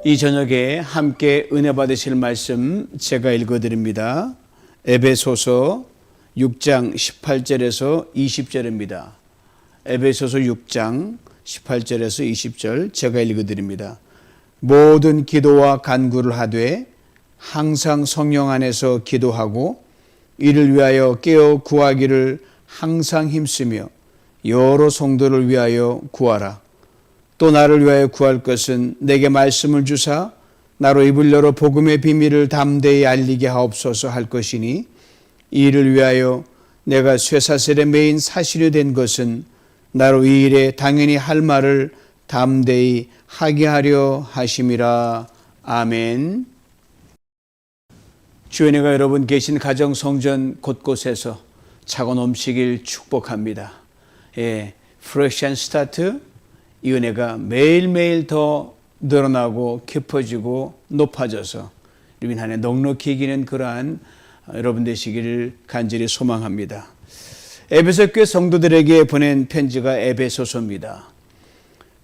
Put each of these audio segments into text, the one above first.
이 저녁에 함께 은혜 받으실 말씀 제가 읽어드립니다. 에베소서 6장 18절에서 20절입니다. 에베소서 6장 18절에서 20절 제가 읽어드립니다. 모든 기도와 간구를 하되 항상 성령 안에서 기도하고 이를 위하여 깨어 구하기를 항상 힘쓰며 여러 성도를 위하여 구하라. 또 나를 위하여 구할 것은 내게 말씀을 주사 나로 입을 열어 복음의 비밀을 담대히 알리게 하옵소서 할 것이니 이를 위하여 내가 쇠사슬에 매인 사실이 된 것은 나로 이 일에 당연히 할 말을 담대히 하게 하려 하심이라. 아멘. 주의 은혜가 여러분 계신 가정 성전 곳곳에서 차고 넘치길 축복합니다. Fresh and Start 이 은혜가 매일매일 더 늘어나고 깊어지고 높아져서 우리 한 해 넉넉히 이기는 그러한 여러분 되시기를 간절히 소망합니다. 에베소 교회 성도들에게 보낸 편지가 에베소서입니다.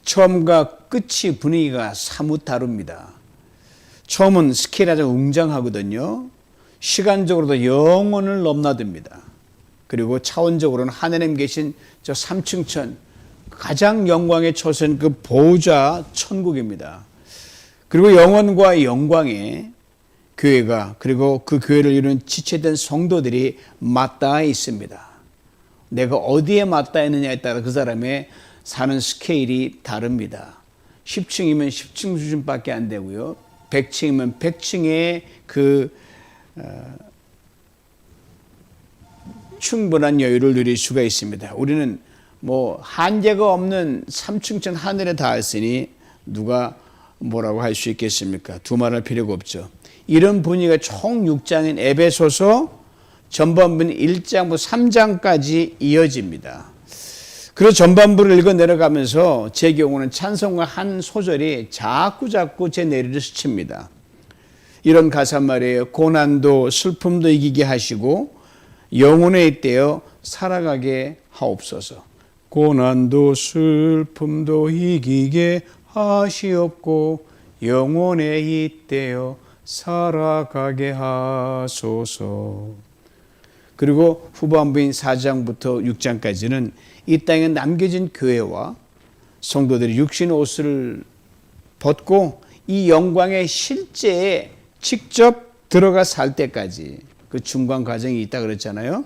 처음과 끝이 분위기가 사뭇 다릅니다. 처음은 스케일이 아주 웅장하거든요. 시간적으로도 영원을 넘나듭니다. 그리고 차원적으로는 하나님 계신 저 삼층천 가장 영광의 처소인 그 보좌 천국입니다. 그리고 영원과 영광의 교회가 그리고 그 교회를 이루는 지체된 성도들이 맞닿아 있습니다. 내가 어디에 맞닿아 있느냐에 따라 그 사람의 사는 스케일이 다릅니다. 10층이면 10층 수준밖에 안 되고요. 100층이면 100층의 그 충분한 여유를 누릴 수가 있습니다. 우리는 한계가 없는 삼층천 하늘에 닿았으니 누가 뭐라고 할 수 있겠습니까? 두말할 필요가 없죠. 이런 분위기가 총 6장인 에베소서 전반부는 1장부터 3장까지 이어집니다. 그리고 전반부를 읽어 내려가면서 제 경우는 찬송가 한 소절이 자꾸 제 뇌리를 스칩니다. 이런 가사 말이에요. 고난도 슬픔도 이기게 하시고 영혼에 잇대어 살아가게 하옵소서. 고난도 슬픔도 이기게 하시옵고 영혼에 잇대어 살아가게 하소서. 그리고 후반부인 4장부터 6장까지는 이 땅에 남겨진 교회와 성도들이 육신의 옷을 벗고 이 영광의 실제에 직접 들어가 살 때까지 그 중간 과정이 있다 그랬잖아요.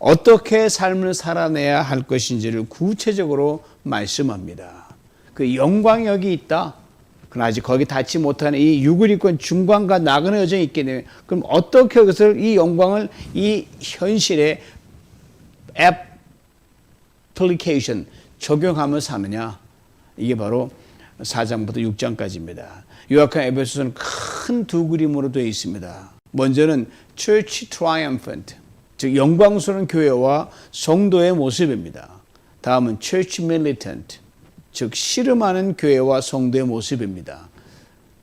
어떻게 삶을 살아내야 할 것인지를 구체적으로 말씀합니다. 그 영광이 여기 있다. 그러나 아직 거기 닿지 못하는 이 육을 입고 중간과 나그네 여정이 있게 되면 그럼 어떻게 그것을 이 영광을 이 현실에 애플리케이션 적용하며 사느냐. 이게 바로 4장부터 6장까지입니다. 요약한 에베소서는 큰 두 그림으로 되어 있습니다. 먼저는 Church Triumphant, 즉 영광스러운 교회와 성도의 모습입니다. 다음은 Church Militant, 즉 씨름하는 교회와 성도의 모습입니다.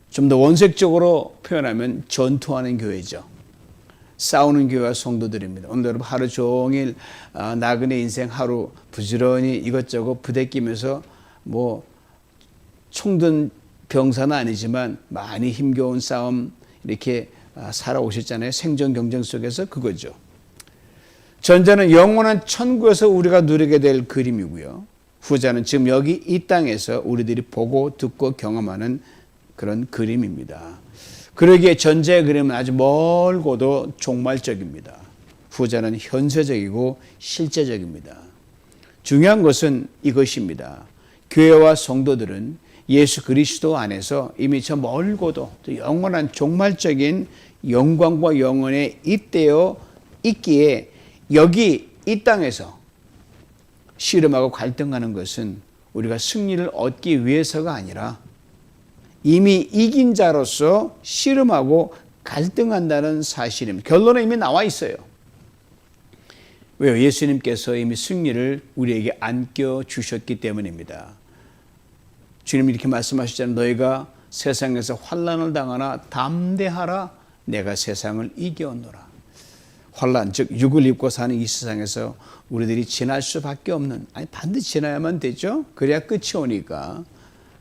좀 더 원색적으로 표현하면 전투하는 교회죠. 싸우는 교회와 성도들입니다. 오늘 여러분 하루 종일 나그네 인생 하루 부지런히 이것저것 부대끼면서 총든 병사는 아니지만 많이 힘겨운 싸움 이렇게 살아오셨잖아요. 생존 경쟁 속에서 그거죠. 전자는 영원한 천국에서 우리가 누리게 될 그림이고요. 후자는 지금 여기 이 땅에서 우리들이 보고 듣고 경험하는 그런 그림입니다. 그러기에 전자의 그림은 아주 멀고도 종말적입니다. 후자는 현세적이고 실제적입니다. 중요한 것은 이것입니다. 교회와 성도들은 예수 그리스도 안에서 이미 저 멀고도 영원한 종말적인 영광과 영원에 잇대어 있기에 여기 이 땅에서 씨름하고 갈등하는 것은 우리가 승리를 얻기 위해서가 아니라 이미 이긴 자로서 씨름하고 갈등한다는 사실입니다. 결론은 이미 나와 있어요. 왜요? 예수님께서 이미 승리를 우리에게 안겨주셨기 때문입니다. 주님이 이렇게 말씀하시잖아요. 너희가 세상에서 환난을 당하나 담대하라. 내가 세상을 이겨오노라. 환난, 즉 육을 입고 사는 이 세상에서 우리들이 지날 수밖에 없는, 반드시 지나야만 되죠. 그래야 끝이 오니까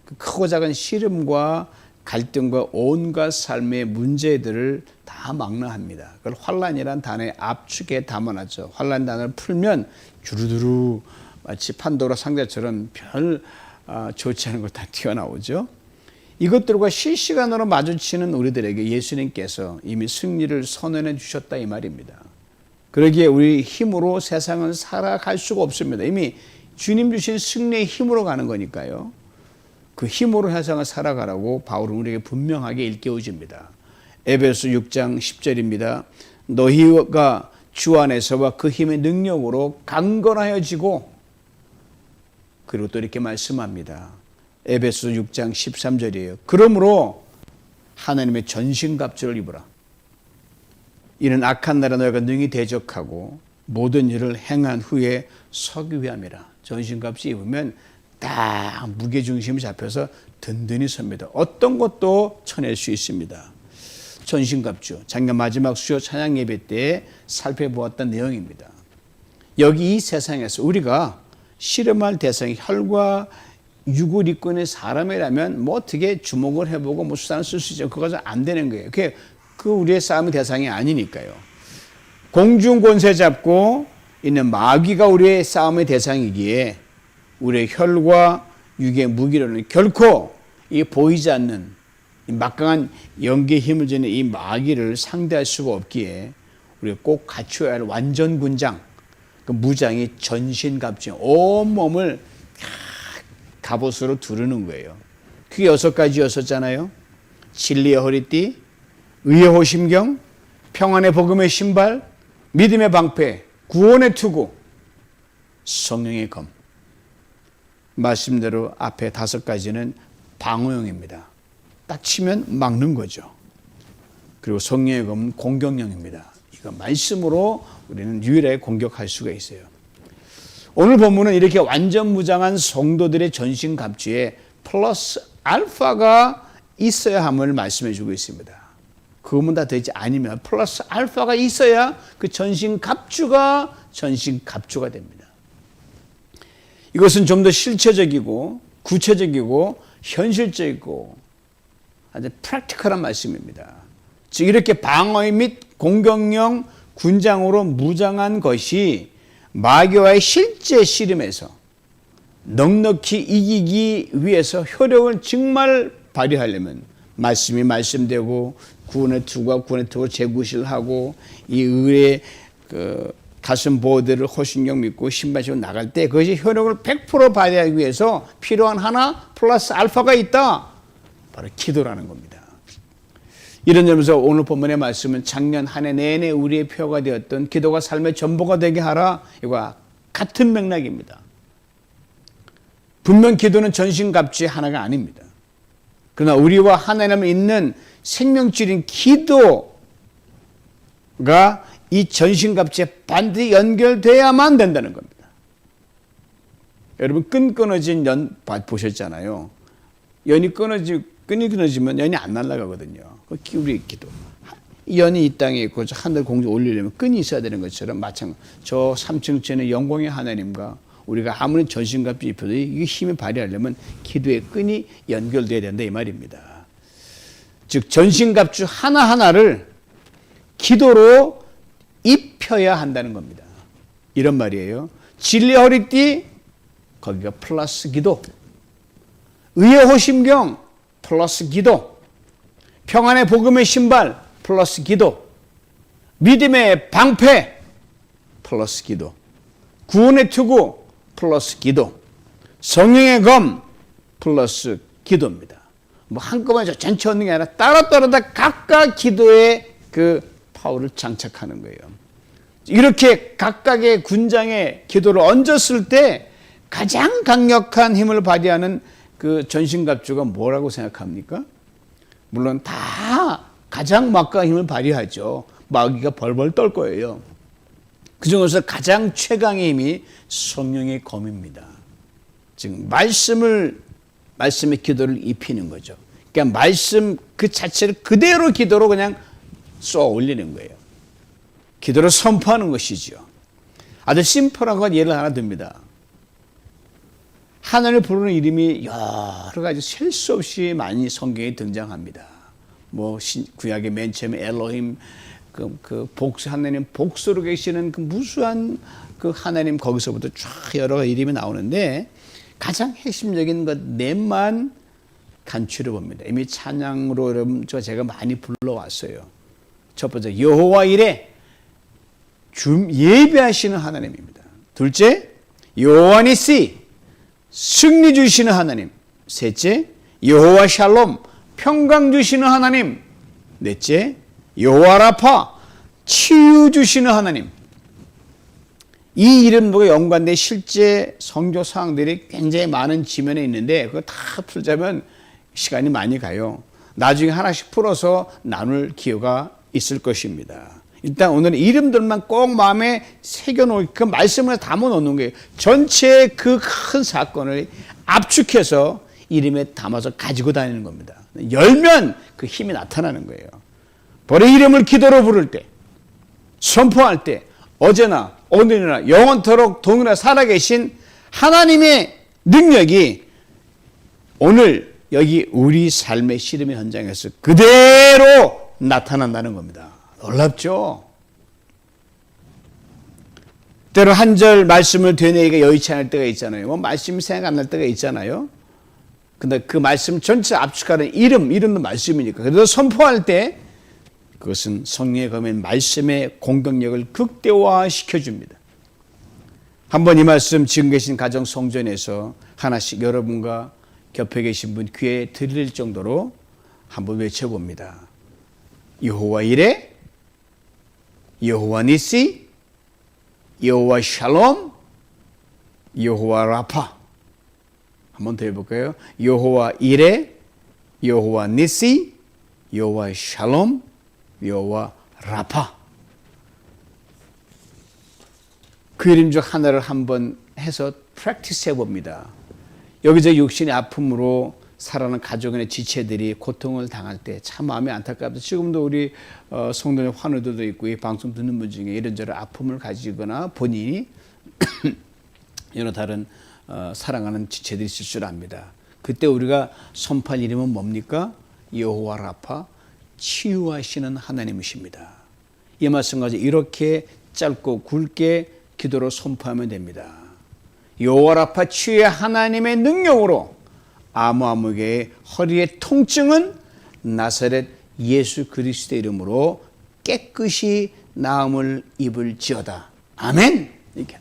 그 크고 작은 시름과 갈등과 온갖 삶의 문제들을 다 막나합니다. 그걸 환란이란 단어의 압축에 담아놨죠. 환란 단어를 풀면 주르르 마치 판도라 상자처럼 별 좋지 않은 것 다 튀어나오죠. 이것들과 실시간으로 마주치는 우리들에게 예수님께서 이미 승리를 선언해 주셨다 이 말입니다. 그러기에 우리 힘으로 세상은 살아갈 수가 없습니다. 이미 주님 주신 승리의 힘으로 가는 거니까요. 그 힘으로 세상을 살아가라고 바울은 우리에게 분명하게 일깨워줍니다. 에베소 6장 10절입니다. 너희가 주 안에서와 그 힘의 능력으로 강건하여지고, 그리고 또 이렇게 말씀합니다. 에베소 6장 13절이에요. 그러므로 하나님의 전신갑주를 입으라. 이는 악한 날에 너희가 능히 대적하고 모든 일을 행한 후에 서기 위함이라. 전신갑주 입으면 딱 무게중심이 잡혀서 든든히 섭니다. 어떤 것도 쳐낼 수 있습니다. 전신갑주, 작년 마지막 수요 찬양 예배 때 살펴보았던 내용입니다. 여기 이 세상에서 우리가 씨름할 대상이 혈과 육을 입고 있는 사람이라면 뭐 어떻게 주먹을 해보고 뭐 수단을 쓸 수 있죠. 그것은 안 되는 거예요. 그 우리의 싸움의 대상이 아니니까요. 공중 권세 잡고 있는 마귀가 우리의 싸움의 대상이기에 우리의 혈과 육의 무기로는 결코 이 보이지 않는 이 막강한 영계의 힘을 지닌 이 마귀를 상대할 수가 없기에 우리가 꼭 갖춰야 할 완전 군장, 그 무장이 전신갑주, 온몸을 갑옷으로 두르는 거예요. 그게 6가지였었잖아요. 진리의 허리띠, 의의 호심경, 평안의 복음의 신발, 믿음의 방패, 구원의 투구, 성령의 검. 말씀대로 앞에 5가지는 방어용입니다. 딱 치면 막는 거죠. 그리고 성령의 검은 공격용입니다. 이거 말씀으로 우리는 유일하게 공격할 수가 있어요. 오늘 본문은 이렇게 완전 무장한 성도들의 전신갑주에 플러스 알파가 있어야 함을 말씀해 주고 있습니다. 그것만 다 되지 않으면 플러스 알파가 있어야 그 전신갑주가 됩니다. 이것은 좀 더 실체적이고 구체적이고 현실적이고 아주 프랙티컬한 말씀입니다. 즉 이렇게 방어의 및 공격용 군장으로 무장한 것이 마귀와의 실제 씨름에서 넉넉히 이기기 위해서 효력을 정말 발휘하려면 말씀이 말씀되고 구원의 투구와 구원의 투구를 재구실하고 이 의의 그 가슴 보호대를 호신경 믿고 신발 신고 나갈 때 그것이 효력을 100% 발휘하기 위해서 필요한 하나 플러스 알파가 있다. 바로 기도라는 겁니다. 이런 점에서 오늘 본문의 말씀은 작년 한 해 내내 우리의 표가 되었던 기도가 삶의 전부가 되게 하라. 이와 같은 맥락입니다. 분명 기도는 전신갑주의 하나가 아닙니다. 그러나 우리와 하나님을 잇는 생명줄인 기도가 이 전신갑주에 반드시 연결돼야만 된다는 겁니다. 여러분 끊어진 연 보셨잖아요. 끈이 끊어지면 연이 안 날아가거든요. 우리 기도. 연이 이 땅에 있고 하늘 공중 올리려면 끈이 있어야 되는 것처럼 마찬가지. 저 3층천의 영광의 하나님과 우리가 아무리 전신갑주 입혀도 이 힘을 발휘하려면 기도의 끈이 연결돼야 된다 이 말입니다. 즉 전신갑주 하나하나를 기도로 입혀야 한다는 겁니다. 이런 말이에요. 진리의 허리띠 거기가 플러스 기도, 의의 호심경 플러스 기도, 평안의 복음의 신발 플러스 기도, 믿음의 방패 플러스 기도, 구원의 투구 플러스 기도, 성령의 검 플러스 기도입니다. 뭐 한꺼번에 전체 얻는 게 아니라 따로따로 다 각각 기도의 그 파워를 장착하는 거예요. 이렇게 각각의 군장에 기도를 얹었을 때 가장 강력한 힘을 발휘하는 그 전신갑주가 뭐라고 생각합니까? 물론 다 가장 막강한 힘을 발휘하죠. 마귀가 벌벌 떨 거예요. 그 중에서 가장 최강의 힘이 성령의 검입니다. 즉 말씀의 기도를 입히는 거죠. 그러니까 말씀 그 자체를 그대로 기도로 그냥 쏘아 올리는 거예요. 기도를 선포하는 것이죠. 아주 심플한 건 예를 하나 듭니다. 하나님을 부르는 이름이 여러 가지 셀 수 없이 많이 성경에 등장합니다. 뭐 구약의 맨 처음에 엘로힘, 하나님 복수로 계시는 그 무수한 그 하나님, 거기서부터 쫙 여러 가지 이름이 나오는데 가장 핵심적인 것 넷만 간추려 봅니다. 이미 찬양으로 여러분 제가 많이 불러왔어요. 첫 번째, 여호와 이레, 예배하시는 하나님입니다. 둘째, 여호와 니시, 승리 주시는 하나님. 셋째, 여호와 샬롬, 평강 주시는 하나님. 넷째, 여호와 라파, 치유 주시는 하나님. 이 이름과 연관된 실제 성경 사항들이 굉장히 많은 지면에 있는데 그거 다 풀자면 시간이 많이 가요. 나중에 하나씩 풀어서 나눌 기회가 있을 것입니다. 일단 오늘은 이름들만 꼭 마음에 새겨놓을, 그 말씀을 담아놓는 거예요. 전체 그 큰 사건을 압축해서 이름에 담아서 가지고 다니는 겁니다. 열면 그 힘이 나타나는 거예요. 벌의 이름을 기도로 부를 때, 선포할 때, 어제나 오늘이나 영원토록 동일하게 살아계신 하나님의 능력이 오늘 여기 우리 삶의 씨름의 현장에서 그대로 나타난다는 겁니다. 놀랍죠? 때로 한 절 말씀을 되뇌기가 여의치 않을 때가 있잖아요. 뭐 말씀이 생각 안 날 때가 있잖아요. 근데 그 말씀 전체 압축하는 이름도 말씀이니까. 그래서 선포할 때 그것은 성령의 검인 말씀의 공격력을 극대화시켜 줍니다. 한번 이 말씀 지금 계신 가정 성전에서 하나씩 여러분과 곁에 계신 분 귀에 들릴 정도로 한번 외쳐봅니다. 여호와 이레, 여호와 니시, 여호와 샬롬, 여호와 라파. 한번 더 해볼까요? 여호와 이레, 여호와 니시, 여호와 샬롬, 여호와 라파. 그 이름 중 하나를 한번 해서 프랙티스 해봅니다. 여기저기 육신의 아픔으로 살아가는 가족의 지체들이 고통을 당할 때 참 마음이 안타깝다. 지금도 우리 성도의 환우들도 있고 이 방송 듣는 분 중에 이런저런 아픔을 가지거나 본인이 여러 다른 사랑하는 지체들이 있을 줄 압니다. 그때 우리가 선포할 이름은 뭡니까? 여호와 라파, 치유하시는 하나님이십니다. 이 말씀 가지고 이렇게 짧고 굵게 기도로 선포하면 됩니다. 여호와 라파, 치유의 하나님의 능력으로 아무에게 허리의 통증은 나사렛 예수 그리스도의 이름으로 깨끗이 나음을 입을지어다. 아멘. 이렇게.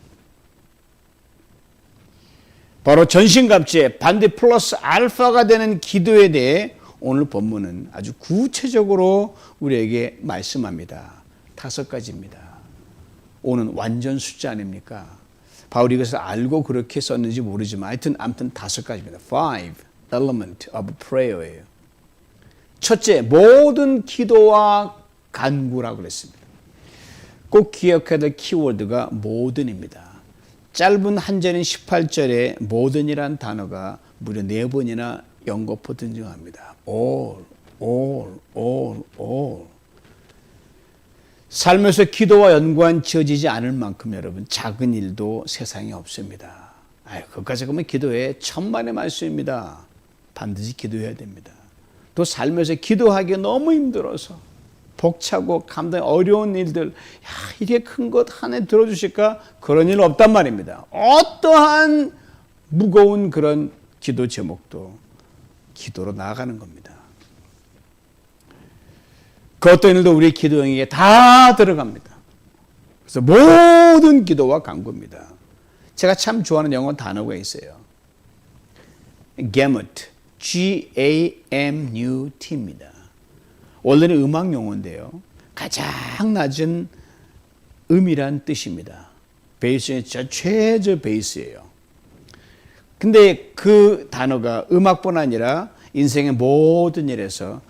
바로 전신갑주의 반대 플러스 알파가 되는 기도에 대해 오늘 본문은 아주 구체적으로 우리에게 말씀합니다. 5가지입니다. 오는 완전 숫자 아닙니까? 바울이 그것을 알고 그렇게 썼는지 모르지만 하여튼 5가지입니다. 5 element of prayer예요. 첫째, 모든 기도와 간구라고 그랬습니다. 꼭 기억해야 될 키워드가 모든입니다. 짧은 한 절인 18절에 모든이란 단어가 무려 4번이나 연거푸 등장합니다. all. 삶에서 기도와 연관 지어지지 않을 만큼 여러분 작은 일도 세상에 없습니다. 그것까지 보면 기도에 천만의 말씀입니다. 반드시 기도해야 됩니다. 또 삶에서 기도하기 너무 힘들어서 벅차고 감당이 어려운 일들, 이게 큰 것 하나 들어주실까? 그런 일 없단 말입니다. 어떠한 무거운 그런 기도 제목도 기도로 나아가는 겁니다. 그 어떤 일도 우리의 기도 영역에 다 들어갑니다. 그래서 모든 기도와 간구입니다. 제가 참 좋아하는 영어 단어가 있어요. gamut, G-A-M-U-T입니다. 원래는 음악 용어인데요. 가장 낮은 음이란 뜻입니다. 베이스는 진짜 최저 베이스예요. 근데 그 단어가 음악뿐 아니라 인생의 모든 일에서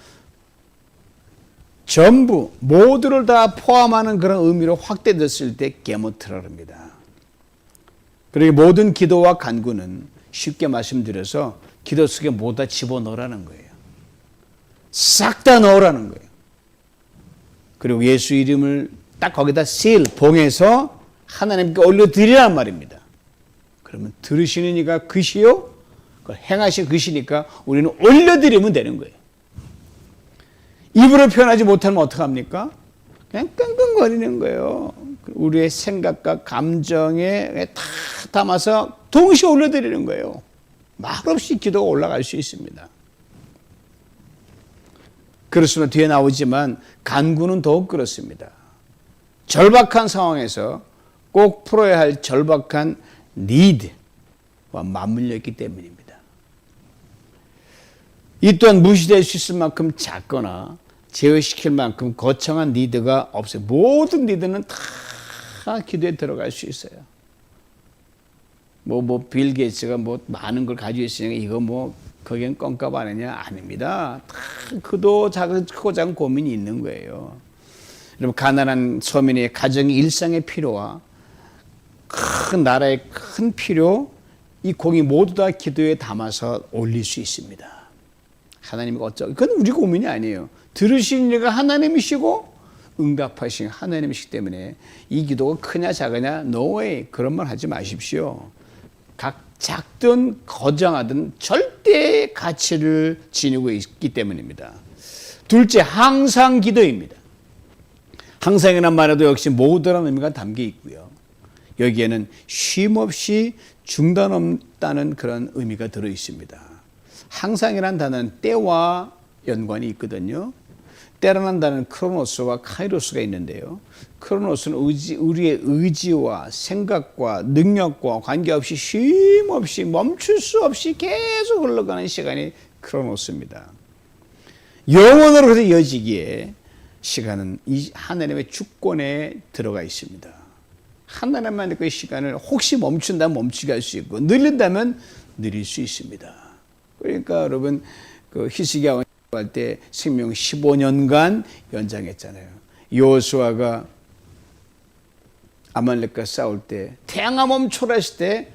전부 모두를 다 포함하는 그런 의미로 확대됐을 때 게모트라 합니다. 그리고 모든 기도와 간구는 쉽게 말씀드려서 기도 속에 모두 다 집어넣으라는 거예요. 싹 다 넣으라는 거예요. 그리고 예수 이름을 딱 거기다 봉해서 하나님께 올려드리란 말입니다. 그러면 들으시는 이가 그시요 그걸 행하신 것이니까 우리는 올려드리면 되는 거예요. 입으로 표현하지 못하면 어떡합니까? 그냥 끙끙거리는 거예요. 우리의 생각과 감정에 다 담아서 동시에 올려드리는 거예요. 말없이 기도가 올라갈 수 있습니다. 그렇습니다. 뒤에 나오지만 간구는 더욱 그렇습니다. 절박한 상황에서 꼭 풀어야 할 절박한 need와 맞물려 있기 때문입니다. 이 또한 무시될 수 있을 만큼 작거나 제어시킬 만큼 거창한 니드가 없어요. 모든 니드는 다 기도에 들어갈 수 있어요. 빌 게이츠가 많은 걸 가지고 있으니까 이거 거기엔 껌값 아니냐? 아닙니다. 다 크고 작은 고민이 있는 거예요. 여러분, 가난한 서민의 가정의 일상의 필요와 큰 나라의 큰 필요, 이 공이 모두 다 기도에 담아서 올릴 수 있습니다. 하나님이 그건 우리 고민이 아니에요. 들으시는 이가 하나님이시고 응답하신 하나님이시기 때문에 이 기도가 크냐 작으냐 no way 그런 말 하지 마십시오. 각 작든 거정하든 절대 가치를 지니고 있기 때문입니다. 둘째, 항상 기도입니다. 항상이란 말에도 역시 모두라는 의미가 담겨 있고요. 여기에는 쉼없이 중단 없다는 그런 의미가 들어 있습니다. 항상이란 단어는 때와 연관이 있거든요. 때라는 단어는 크로노스와 카이로스가 있는데요. 크로노스는 우리의 의지와 생각과 능력과 관계없이 쉼없이 멈출 수 없이 계속 흘러가는 시간이 크로노스입니다. 영원으로 이어지기에 시간은 이 하나님의 주권에 들어가 있습니다. 하나님만 그 시간을 혹시 멈춘다면 멈추게 할 수 있고 늘린다면 늘릴 수 있습니다. 그러니까 여러분 히스기야 할 때 생명 15년간 연장했잖아요. 여호수아가 아말렉과 싸울 때 태양아 멈춰라 했을 때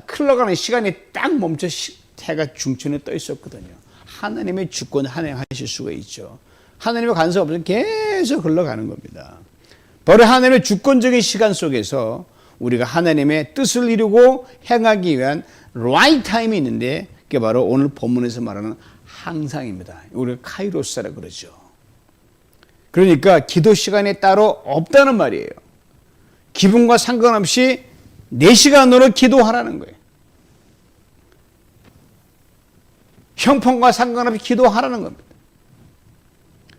흘러가는 시간이 딱 멈춰 해가 중천에 떠 있었거든요. 하나님의 주권 한행하실 수가 있죠. 하나님의 간섭 없이 계속 흘러가는 겁니다. 바로 하나님의 주권적인 시간 속에서 우리가 하나님의 뜻을 이루고 행하기 위한 right time이 있는데 그게 바로 오늘 본문에서 말하는 항상입니다. 우리가 카이로스라 그러죠. 그러니까 기도 시간이 따로 없다는 말이에요. 기분과 상관없이 내 시간으로 기도하라는 거예요. 형편과 상관없이 기도하라는 겁니다.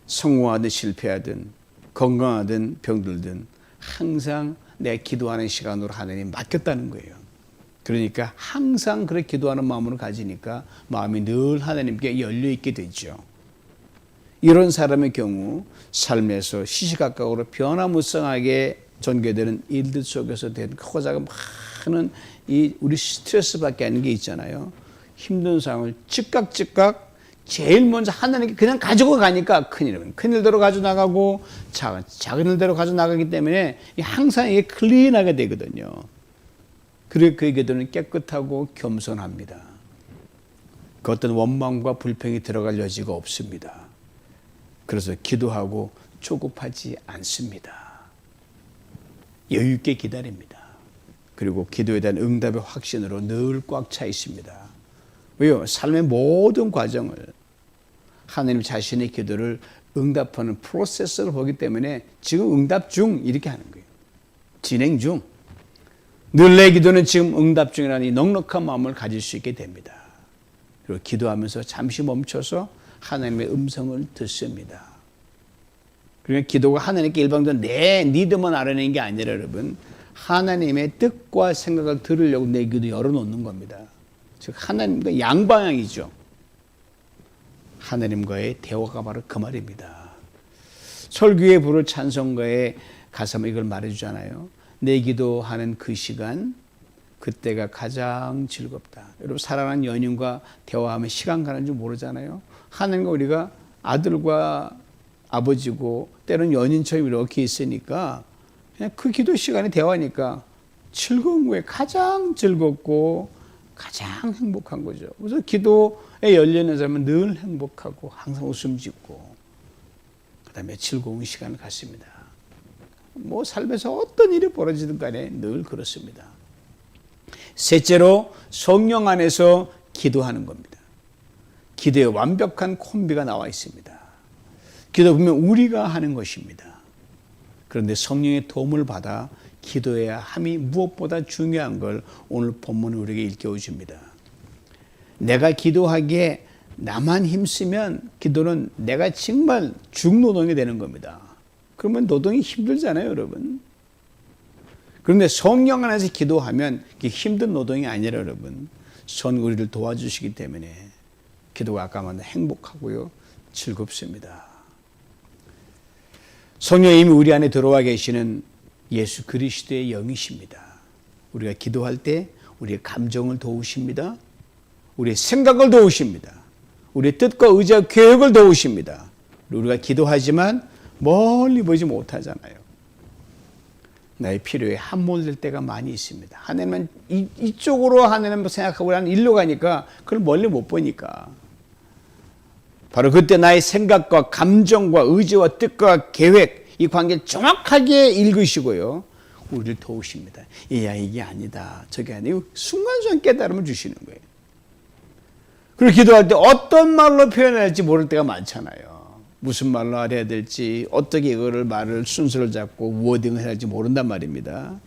성공하든 실패하든 건강하든 병들든 항상 내 기도하는 시간으로 하나님 맡겼다는 거예요. 그러니까 항상 그렇게 기도하는 마음으로 가지니까 마음이 늘 하나님께 열려있게 되죠. 이런 사람의 경우 삶에서 시시각각으로 변화무쌍하게 전개되는 일들 속에서 된 크고 작은 많은 우리 스트레스밖에 아닌 게 있잖아요. 힘든 상황을 즉각 제일 먼저 하나님께 그냥 가지고 가니까 큰 일대로 가져나가고 작은 일대로 가져나가기 때문에 항상 이게 클린하게 되거든요. 그리고 그 기도는 깨끗하고 겸손합니다. 그 어떤 원망과 불평이 들어갈 여지가 없습니다. 그래서 기도하고 조급하지 않습니다. 여유 있게 기다립니다. 그리고 기도에 대한 응답의 확신으로 늘 꽉 차 있습니다. 왜요? 삶의 모든 과정을 하나님 자신의 기도를 응답하는 프로세스를 보기 때문에 지금 응답 중 이렇게 하는 거예요. 진행 중. 늘 내 기도는 지금 응답 중이라는 이 넉넉한 마음을 가질 수 있게 됩니다. 그리고 기도하면서 잠시 멈춰서 하나님의 음성을 듣습니다. 그러니까 기도가 하나님께 일방적으로 내 니드만 알아내는 게 아니라 여러분 하나님의 뜻과 생각을 들으려고 내 기도 열어놓는 겁니다. 즉 하나님과 양방향이죠. 하나님과의 대화가 바로 그 말입니다. 설교에 부를 찬송가의 가사는 이걸 말해주잖아요. 내 기도하는 그 시간, 그때가 가장 즐겁다. 여러분 사랑하는 연인과 대화하면 시간 가는 줄 모르잖아요. 하나님과 우리가 아들과 아버지고 때로는 연인처럼 이렇게 있으니까 그냥 그 기도 시간에 대화하니까 즐거운 거예요. 가장 즐겁고 가장 행복한 거죠. 그래서 기도에 열리는 사람은 늘 행복하고 항상 웃음 짓고 그다음에 즐거운 시간을 갖습니다. 삶에서 어떤 일이 벌어지든 간에 늘 그렇습니다. 셋째로 성령 안에서 기도하는 겁니다. 기도에 완벽한 콤비가 나와 있습니다. 기도 보면 우리가 하는 것입니다. 그런데 성령의 도움을 받아 기도해야 함이 무엇보다 중요한 걸 오늘 본문은 우리에게 일깨워 줍니다. 내가 기도하기에 나만 힘쓰면 기도는 내가 정말 중노동이 되는 겁니다. 그러면 노동이 힘들잖아요, 여러분. 그런데 성령 안에서 기도하면 그게 힘든 노동이 아니라 여러분, 선 우리를 도와주시기 때문에 기도가 아까 말한 행복하고요, 즐겁습니다. 성령이 이미 우리 안에 들어와 계시는 예수 그리스도의 영이십니다. 우리가 기도할 때 우리의 감정을 도우십니다. 우리의 생각을 도우십니다. 우리의 뜻과 의지와 계획을 도우십니다. 우리가 기도하지만 멀리 보지 못하잖아요. 나의 필요에 함몰될 때가 많이 있습니다. 하나님은 이쪽으로 하나님 생각하고 나는 일로 가니까 그걸 멀리 못 보니까 바로 그때 나의 생각과 감정과 의지와 뜻과 계획 이 관계를 정확하게 읽으시고요. 우리를 도우십니다. 야, 이게 아니다. 저게 아니고 순간순간 깨달음을 주시는 거예요. 그리고 기도할 때 어떤 말로 표현해야 할지 모를 때가 많잖아요. 무슨 말로 해야 될지, 어떻게 이거를 말을 순서를 잡고 워딩을 해야 할지 모른단 말입니다.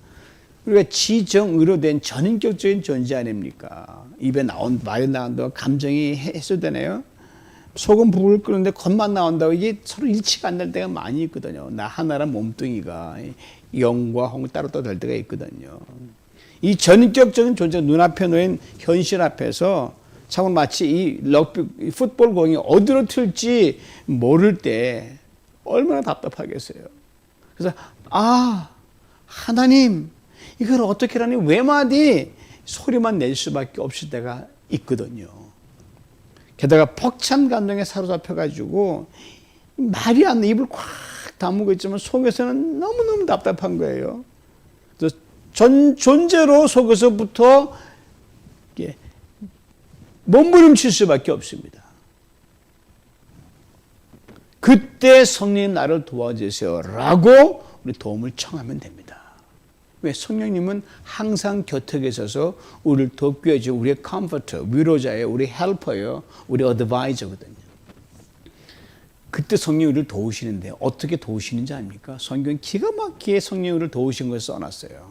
우리가 지정의로 된 전인격적인 존재 아닙니까? 입에 말이 나온다고 감정이 해소되나요? 소금 불을 끄는데 겉만 나온다고 이게 서로 일치가 안 될 때가 많이 있거든요. 나 하나란 몸뚱이가 영과 홍 따로따로 될 때가 있거든요. 이 전인격적인 존재 눈앞에 놓인 현실 앞에서 참 마치 이 럭비 풋볼 공이 어디로 튈지 모를 때 얼마나 답답하겠어요. 그래서 하나님 이걸 어떻게 하니 외마디 소리만 낼 수밖에 없을 때가 있거든요. 게다가 벅찬 감정에 사로잡혀가지고 말이 안 돼. 입을 꽉 다물고 있지만 속에서는 너무너무 답답한 거예요. 그래서 존재로 속에서부터 몸부림칠 수밖에 없습니다. 그때 성령님 나를 도와주세요 라고 우리 도움을 청하면 됩니다. 왜? 성령님은 항상 곁에 계셔서 우리를 돕기 위해서 우리의 컴포터, 위로자예요. 우리 헬퍼예요. 우리 어드바이저거든요. 그때 성령이 우리를 도우시는데 어떻게 도우시는지 압니까? 성경은 기가 막히게 성령이 우리를 도우신 것을 써놨어요.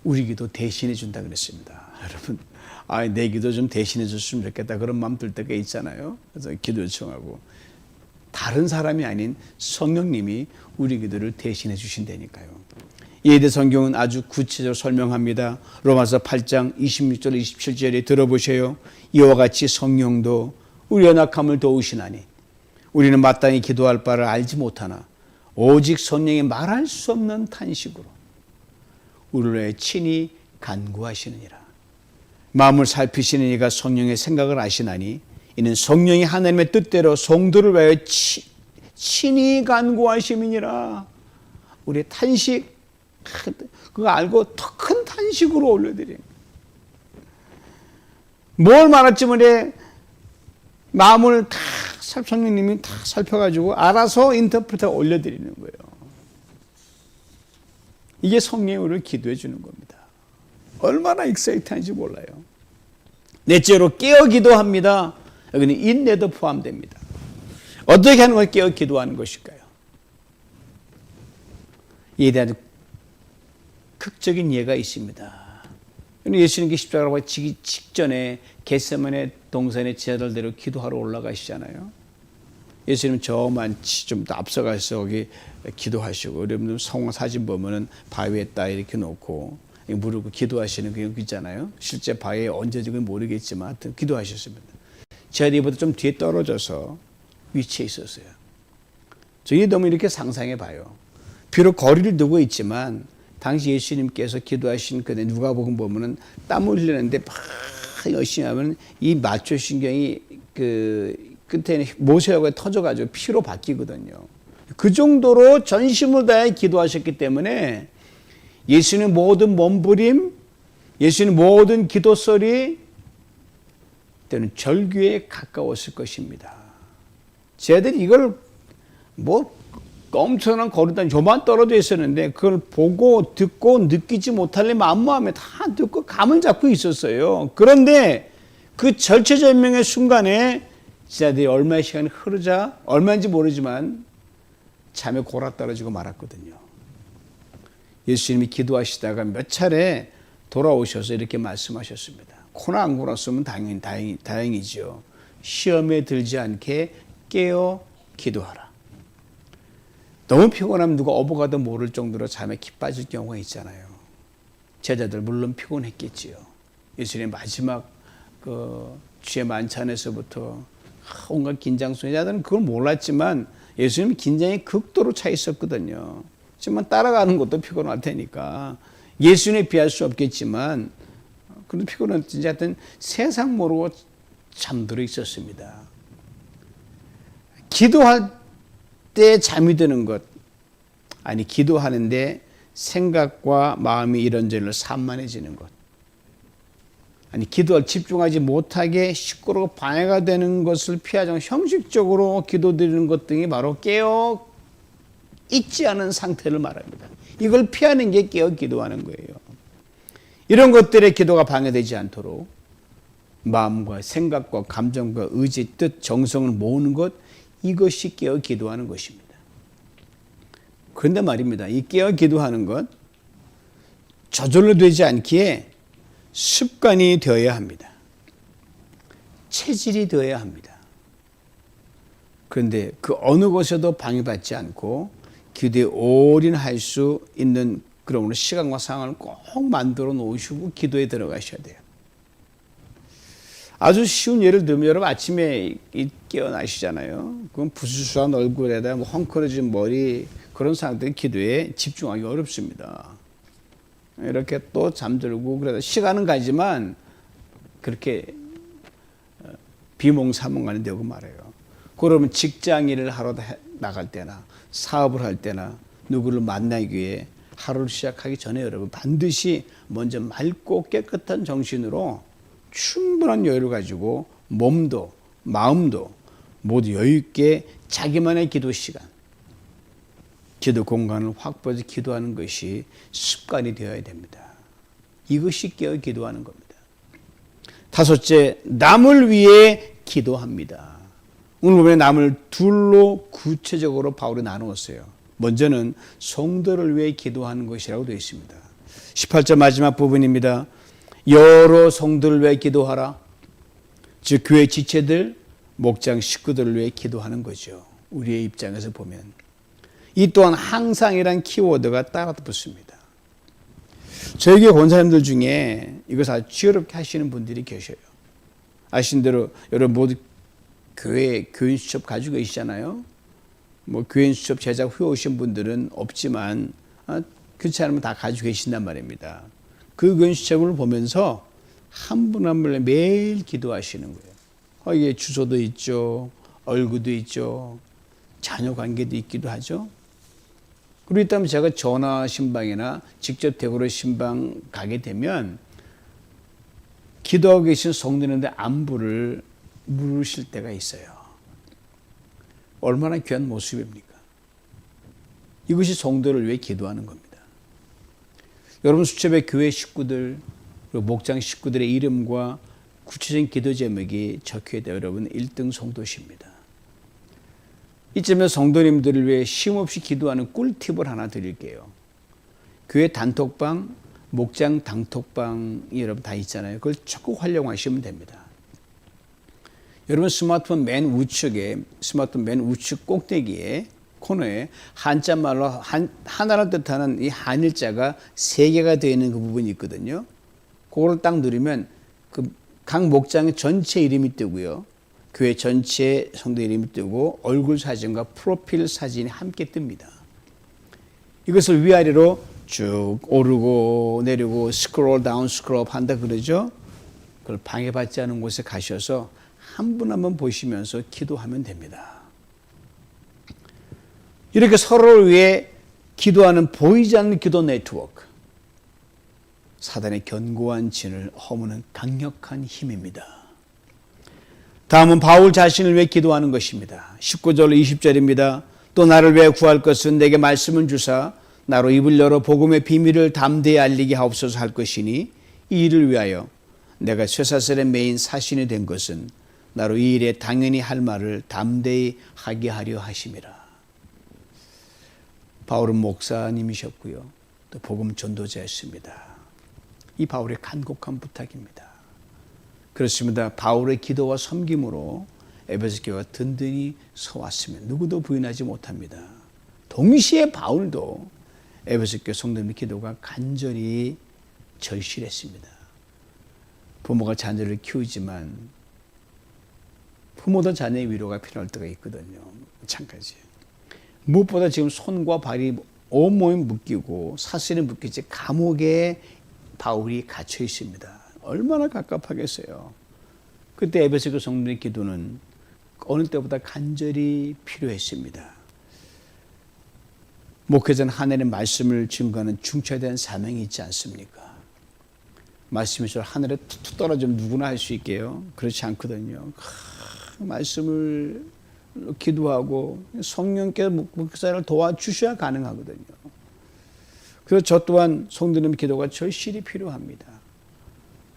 우리 기도 대신해 준다 그랬습니다. 여러분, 내 기도 좀 대신해 줬으면 좋겠다 그런 마음 들 때가 있잖아요. 그래서 기도 요청하고 다른 사람이 아닌 성령님이 우리 기도를 대신해 주신다니까요. 이에 대해 성경은 아주 구체적으로 설명합니다. 로마서 8장 26절 27절에 들어보세요. 이와 같이 성령도 우리 연약함을 도우시나니 우리는 마땅히 기도할 바를 알지 못하나 오직 성령이 말할 수 없는 탄식으로 우리를 위해 친히 간구하시느니라. 마음을 살피시는 이가 성령의 생각을 아시나니 이는 성령이 하나님의 뜻대로 성도를 위하여 친히 간구하심이니라. 우리의 탄식 그거 알고 더 큰 탄식으로 올려드려요. 뭘 말할지 모르게 마음을 다 성령님이 다 살펴가지고 알아서 인터프레터 올려드리는 거예요. 이게 성령이 우리를 기도해 주는 겁니다. 얼마나 익사이트한지 몰라요. 넷째로 깨어 기도합니다. 여기는 인내도 포함됩니다. 어떻게 하는 걸 깨어 기도하는 것일까요? 이에 대한 극적인 예가 있습니다. 예수님께 십자가로 지기 직전에 겟세마네 동산의 제자들대로 기도하러 올라가시잖아요. 예수님은 저만치 좀 더 앞서가서 거기 기도하시고, 여러분들 성화 사진 보면은 바위에 딱 이렇게 놓고 무릎 기도하시는 그 있잖아요. 실제 바위에 얹어지건 모르겠지만 하여튼 기도하셨습니다. 제자들보다 좀 뒤에 떨어져서 위치해 있었어요. 저희 너무 이렇게 상상해 봐요. 비록 거리를 두고 있지만 당시 예수님께서 기도하신 그 누가복음 보면은 땀을 흘리는데 막 열심히 하면 이 마초신경이 그 끝에 모세혈관이 터져가지고 피로 바뀌거든요. 그 정도로 전심을 다해 기도하셨기 때문에 예수님의 모든 몸부림, 예수님의 모든 기도소리 때는 절규에 가까웠을 것입니다. 쟤들이 이걸 엄청난 거리다 조만 떨어져 있었는데 그걸 보고 듣고 느끼지 못하려면 안무하며 다 듣고 감을 잡고 있었어요. 그런데 그 절체절명의 순간에 지자들이 얼마의 시간이 흐르자 얼마인지 모르지만 잠에 골아떨어지고 말았거든요. 예수님이 기도하시다가 몇 차례 돌아오셔서 이렇게 말씀하셨습니다. 코나 안 골았으면 다행이죠. 시험에 들지 않게 깨어 기도하라. 너무 피곤하면 누가 어버가도 모를 정도로 잠에 기 빠질 경우가 있잖아요. 제자들 물론 피곤했겠지요. 예수님의 마지막 주의 만찬에서부터 온갖 긴장 속에 제자들은 그걸 몰랐지만 예수님 긴장이 극도로 차 있었거든요. 하지만 따라가는 것도 피곤할 테니까 예수님에 비할 수 없겠지만 그런 피곤은 진짜 하여튼 세상 모르고 잠들어 있었습니다. 기도할 때 잠이 드는 것, 아니 기도하는데 생각과 마음이 이런저런 산만해지는 것, 아니 기도할 집중하지 못하게 시끄럽고 방해가 되는 것을 피하자 형식적으로 기도드리는 것 등이 바로 깨어 있지 않은 상태를 말합니다. 이걸 피하는 게 깨어 기도하는 거예요. 이런 것들의 기도가 방해되지 않도록 마음과 생각과 감정과 의지, 뜻, 정성을 모으는 것, 이것이 깨어 기도하는 것입니다. 그런데 말입니다. 이 깨어 기도하는 것 저절로 되지 않기에 습관이 되어야 합니다. 체질이 되어야 합니다. 그런데 그 어느 곳에도 방해받지 않고 기도에 올인할 수 있는 그런 시간과 상황을 꼭 만들어 놓으시고 기도에 들어가셔야 돼요. 아주 쉬운 예를 들면 여러분 아침에 깨어나시잖아요. 그럼 부스스한 얼굴에다 헝클어진 머리, 그런 사람들이 기도에 집중하기 어렵습니다. 이렇게 또 잠들고 그래서 시간은 가지만 그렇게 비몽사몽간이 되고 말해요. 그러면 직장 일을 하러 나갈 때나 사업을 할 때나 누구를 만나기 위해 하루를 시작하기 전에 여러분 반드시 먼저 맑고 깨끗한 정신으로 충분한 여유를 가지고 몸도 마음도 모두 여유 있게 자기만의 기도 시간, 기도 공간을 확보해서 기도하는 것이 습관이 되어야 됩니다. 이것이 깨어 기도하는 겁니다. 다섯째, 남을 위해 기도합니다. 오늘 보면 남을 둘로 구체적으로 바울이 나누었어요. 먼저는 성도를 위해 기도하는 것이라고 되어 있습니다. 18절 마지막 부분입니다. 여러 성도를 위해 기도하라. 즉 교회 지체들, 목장 식구들을 위해 기도하는 거죠. 우리의 입장에서 보면. 이 또한 항상이란 키워드가 따라 붙습니다. 저희 교회 권사님들 중에 이것을 아주 지혜롭게 하시는 분들이 계셔요. 아시는 대로 여러분 모두 교회 교인 수첩 가지고 계시잖아요. 뭐 교인 수첩 제작 후에 오신 분들은 없지만 그렇지 않으면 다 가지고 계신단 말입니다. 그 교인 수첩을 보면서 한 분 한 분 매일 기도하시는 거예요. 거기에 주소도 있죠. 얼굴도 있죠. 자녀 관계도 있기도 하죠. 그리고 있다면 제가 전화 신방이나 직접 대구로 신방 가게 되면 기도하고 계신 성도님들 안부를 물으실 때가 있어요. 얼마나 귀한 모습입니까? 이것이 성도를 위해 기도하는 겁니다. 여러분 수첩의 교회 식구들, 그리고 목장 식구들의 이름과 구체적인 기도 제목이 적혀있다. 여러분 1등 성도십니다. 이쯤에 성도님들을 위해 쉼없이 기도하는 꿀팁을 하나 드릴게요. 교회 단톡방, 목장 단톡방이 여러분 다 있잖아요. 그걸 적극 활용하시면 됩니다. 여러분 스마트폰 맨 우측 꼭대기에 코너에 한자말로 하나를 뜻하는 이 한일자가 3개가 되어 있는 그 부분이 있거든요. 그걸 딱 누르면 그 각 목장의 전체 이름이 뜨고요. 교회 전체 성도 이름이 뜨고 얼굴 사진과 프로필 사진이 함께 뜹니다. 이것을 위아래로 쭉 오르고 내리고 스크롤 다운 스크롤업 한다 그러죠. 그걸 방해받지 않은 곳에 가셔서 한 분 한 분 보시면서 기도하면 됩니다. 이렇게 서로를 위해 기도하는 보이지 않는 기도 네트워크, 사단의 견고한 진을 허무는 강력한 힘입니다. 다음은 바울 자신을 위해 기도하는 것입니다. 19절 20절입니다. 또 나를 위해 구할 것은 내게 말씀을 주사 나로 입을 열어 복음의 비밀을 담대히 알리게 하옵소서 할 것이니 이 일을 위하여 내가 쇠사슬에 매인 사신이 된 것은 나로 이 일에 당연히 할 말을 담대히 하게 하려 하심이라. 바울은 목사님이셨고요. 또 복음 전도자였습니다. 이 바울의 간곡한 부탁입니다. 그렇습니다. 바울의 기도와 섬김으로 에베소 교회가 든든히 서왔으면 누구도 부인하지 못합니다. 동시에 바울도 에베소 교회 성도님의 기도가 간절히 절실했습니다. 부모가 자녀를 키우지만 부모도 자녀의 위로가 필요할 때가 있거든요. 마찬가지. 무엇보다 지금 손과 발이 온몸이 묶이고 사슬이 묶이지 감옥에 바울이 갇혀 있습니다. 얼마나 갑갑하겠어요. 그때 에베소 교회 성도님의 기도는 어느 때보다 간절히 필요했습니다. 목회자는 하늘의 말씀을 증거하는 중차대한 사명이 있지 않습니까? 말씀이 저 하늘에 툭툭 떨어지면 누구나 할 수 있게요? 그렇지 않거든요. 말씀을 기도하고 성령께서 목사를 도와주셔야 가능하거든요. 그래서 저 또한 성도님 기도가 절실히 필요합니다.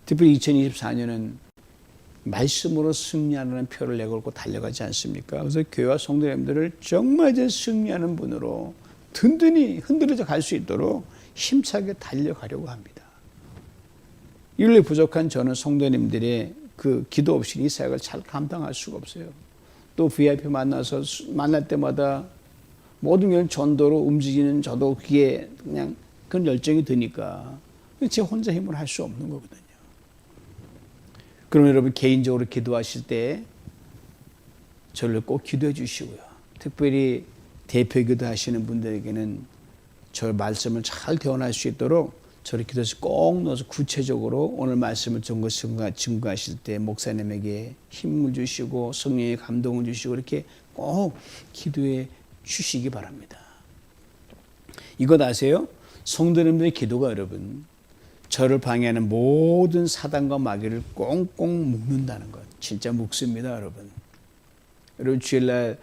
특별히 2024년은 말씀으로 승리하는 표를 내걸고 달려가지 않습니까? 그래서 교회와 성도님들을 정말 이제 승리하는 분으로 든든히 흔들어져 갈 수 있도록 힘차게 달려가려고 합니다. 이를 부족한 저는 성도님들의 그 기도 없이 이 사역을 잘 감당할 수가 없어요. 또 VIP 만날 때마다 모든 걸 전도로 움직이는 저도 그게 그냥 그런 열정이 드니까 제 혼자 힘으로 할 수 없는 거거든요. 그럼 여러분 개인적으로 기도하실 때 저를 꼭 기도해 주시고요. 특별히 대표 기도하시는 분들에게는 저 말씀을 잘 대원할 수 있도록 저를 기도해서 꼭 넣어서 구체적으로 오늘 말씀을 증거하실 때 목사님에게 힘을 주시고 성령의 감동을 주시고 이렇게 꼭 기도해 주시기 바랍니다. 이것 아세요? 성도님들의 기도가 여러분 저를 방해하는 모든 사단과 마귀를 꽁꽁 묶는다는 것 진짜 묶습니다. 여러분 주일날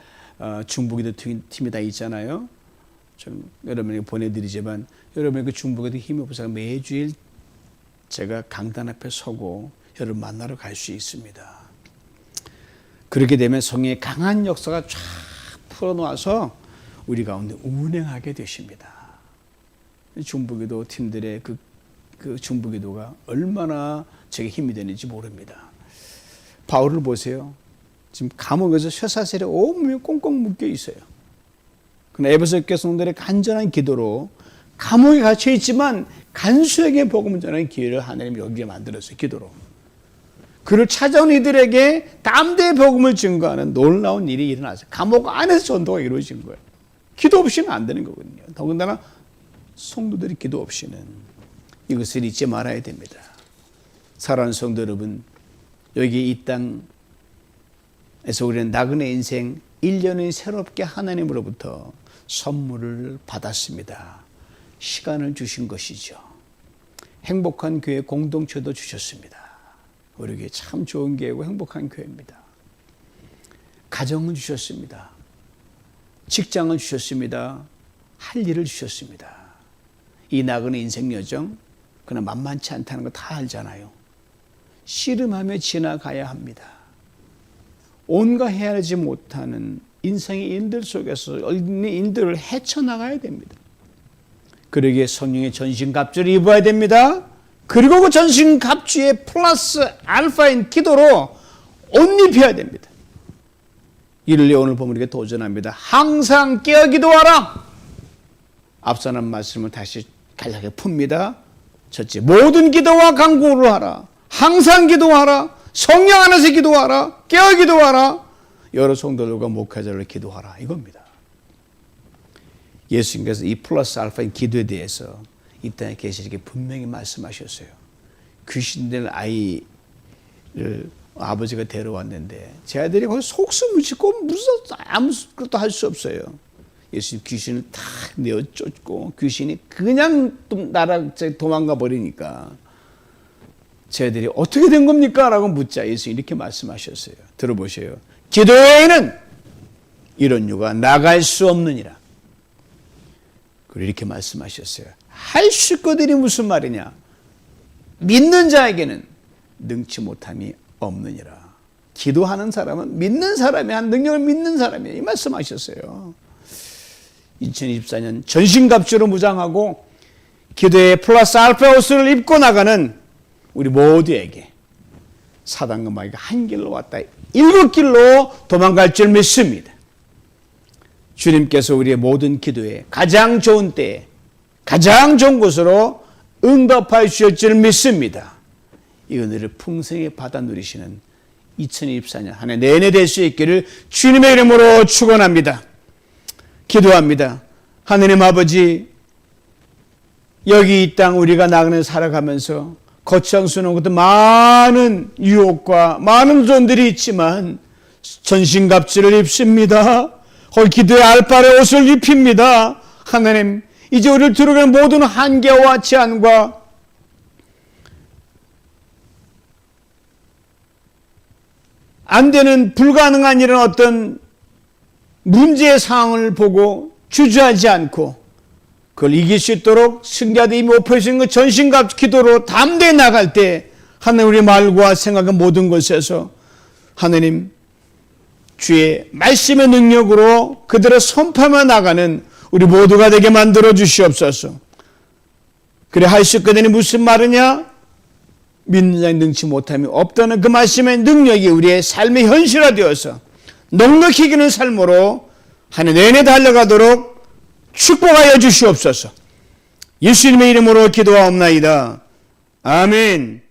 중보기도 팀이 다 있잖아요. 좀 여러분에게 보내드리지만 여러분의 그 중보기도 힘이 없어서 매주일 제가 강단 앞에 서고 여러분 만나러 갈 수 있습니다. 그렇게 되면 성령의 강한 역사가 쫙 풀어놓아서 우리 가운데 운행하게 되십니다. 중보기도 팀들의 그 중보기도가 얼마나 제게 힘이 되는지 모릅니다. 바울을 보세요. 지금 감옥에서 쇠사슬에 온몸이 꽁꽁 묶여 있어요. 그러나 에베소 교회 성도들의 간절한 기도로 감옥에 갇혀 있지만 간수에게 복음을 전하는 기회를 하나님이 여기에 만들었어요. 기도로. 그를 찾아온 이들에게 담대히 복음을 증거하는 놀라운 일이 일어났어요. 감옥 안에서 전도가 이루어진 거예요. 기도 없이는 안 되는 거거든요. 더군다나 성도들이 기도 없이는 이것을 잊지 말아야 됩니다. 사랑하는 성도 여러분, 여기 이 땅에서 우리는 나그네 인생 1년을 새롭게 하나님으로부터 선물을 받았습니다. 시간을 주신 것이죠. 행복한 교회 공동체도 주셨습니다. 우리에게 참 좋은 교회고 행복한 교회입니다. 가정을 주셨습니다. 직장을 주셨습니다. 할 일을 주셨습니다. 이 나그네 인생 여정 그러나 만만치 않다는 거 다 알잖아요. 씨름하며 지나가야 합니다. 온갖 헤아리지 못하는 인생의 인들 속에서 인들을 헤쳐나가야 됩니다. 그러기에 성령의 전신갑주를 입어야 됩니다. 그리고 그 전신갑주에 플러스 알파인 기도로 옷 입혀야 됩니다. 이를 위해 오늘 보면 우리에게 도전합니다. 항상 깨어 기도하라. 앞서는 말씀을 다시 간략하게 풉니다. 첫째, 모든 기도와 간구를 하라. 항상 기도하라. 성령 안에서 기도하라. 깨어 기도하라. 여러 성도들과 목회자를 기도하라. 이겁니다. 예수님께서 이 플러스 알파인 기도에 대해서 이 땅에 계시게 분명히 말씀하셨어요. 귀신될 아이를 아버지가 데려왔는데 제 아들이 거기 속숨을 짓고 무서워서 아무것도 할 수 없어요. 예수님 귀신을 다 내어 쫓고 귀신이 그냥 도망가 버리니까 제 아들이 어떻게 된 겁니까? 라고 묻자 예수님 이렇게 말씀하셨어요. 들어보세요. 기도 외에는 이런 유가 나갈 수 없느니라. 그리고 이렇게 말씀하셨어요. 할 수 있거든이 무슨 말이냐? 믿는 자에게는 능치 못함이 없느니라. 기도하는 사람은 믿는 사람이 한 능력을 믿는 사람이에요. 이 말씀하셨어요. 2024년 전신갑주로 무장하고 기도에 플러스 알파 옷을 입고 나가는 우리 모두에게 사단과 마귀가 한 길로 왔다 7길로 도망갈 줄 믿습니다. 주님께서 우리의 모든 기도에 가장 좋은 때에 가장 좋은 곳으로 응답하여 주실 줄 믿습니다. 이 은혜를 풍성히 받아 누리시는 2024년 한 해 내내 될 수 있기를 주님의 이름으로 축원합니다. 기도합니다. 하느님 아버지, 여기 이 땅 우리가 나가는 살아가면서 거창스러운 것도 많은 유혹과 많은 도전들이 있지만 전신갑주를 입습니다. 거기 기도의 알파의 옷을 입힙니다. 하나님, 이제 우리를 들어가는 모든 한계와 제한과 안 되는 불가능한 이런 어떤 문제의 상황을 보고 주저하지 않고 그걸 이길 수 있도록 승자도 이미 오퍼해진 그 전신갑 기도로 담대히 나갈 때 하나님 우리 말과 생각한 모든 것에서 하나님 주의 말씀의 능력으로 그들을 선포하며 나가는 우리 모두가 되게 만들어 주시옵소서. 그래 할 수 있거든요. 무슨 말이냐? 믿는 자에 능치 못함이 없다는 그 말씀의 능력이 우리의 삶의 현실화되어서 넉넉히 이기는 삶으로 한 해 내내 달려가도록 축복하여 주시옵소서. 예수님의 이름으로 기도하옵나이다. 아멘.